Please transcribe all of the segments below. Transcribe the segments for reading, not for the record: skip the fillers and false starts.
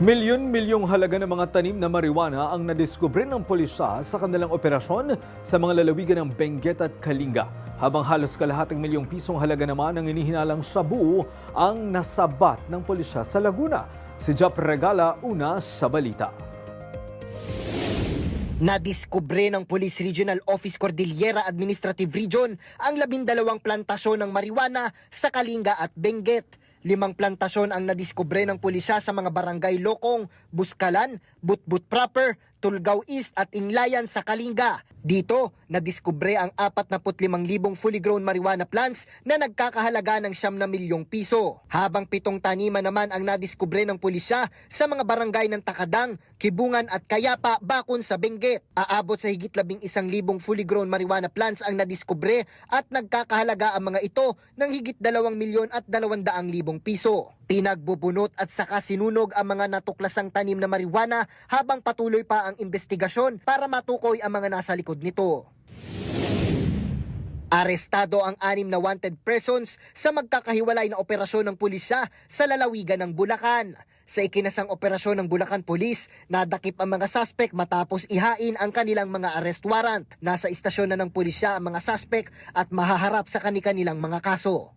Milyon-milyong halaga ng mga tanim na marijuana ang nadiskubre ng pulisya sa kanilang operasyon sa mga lalawigan ng Benguet at Kalinga. Habang halos kalahating milyong pisong halaga naman ang inihinalang shabu ang nasabat ng pulisya sa Laguna. Si Jap Regala, una sa balita. Nadiskubre ng Police Regional Office Cordillera Administrative Region ang 12 plantasyon ng marijuana sa Kalinga at Benguet. 5 plantasyon ang nadiskubre ng pulisya sa mga barangay Lokong, Buskalan, Butbut Proper, Tulgao East at Inglayan sa Kalinga. Dito, nadiskubre ang 45,000 fully grown marijuana plants na nagkakahalaga ng 9 milyong piso. Habang 7 taniman naman ang nadiskubre ng pulisya sa mga barangay ng Takadang, Kibungan at Kayapa, Bakun sa Benguet. Aabot sa higit 11,000 fully grown marijuana plants ang nadiskubre at nagkakahalaga ang mga ito ng higit 2,200,000 piso. Pinagbubunot at saka sinunog ang mga natuklasang tanim na marijuana habang patuloy pa ang investigasyon para matukoy ang mga nasa likod nito. Arestado ang 6 na wanted persons sa magkakahiwalay na operasyon ng pulisya sa lalawigan ng Bulacan. Sa ikinasang operasyon ng Bulacan Police, nadakip ang mga suspect matapos ihain ang kanilang mga arrest warrant. Nasa istasyon na ng pulisya ang mga suspect at mahaharap sa kanilang mga kaso.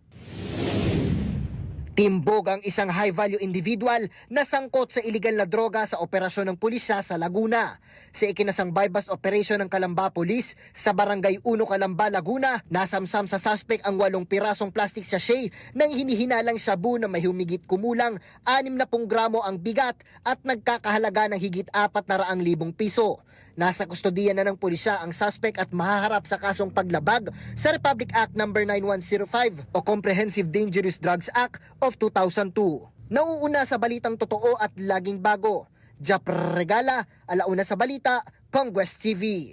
Timbog ang isang high-value individual na sangkot sa iligal na droga sa operasyon ng pulisya sa Laguna. Sa ikinasang bypass operation ng Calamba Police sa Barangay 1 Calamba, Laguna, nasamsam sa suspect ang 8 pirasong plastic sachet ng hinihinalang shabu na may humigit kumulang 60 gramo ang bigat at nagkakahalaga ng higit 400,000 piso. Nasa kustodiya na ng pulisya ang suspect at mahaharap sa kasong paglabag sa Republic Act No. 9105 o Comprehensive Dangerous Drugs Act of 2002. Nauuna sa balitang totoo at laging bago. Jap Regala, alauna sa balita, Congress TV.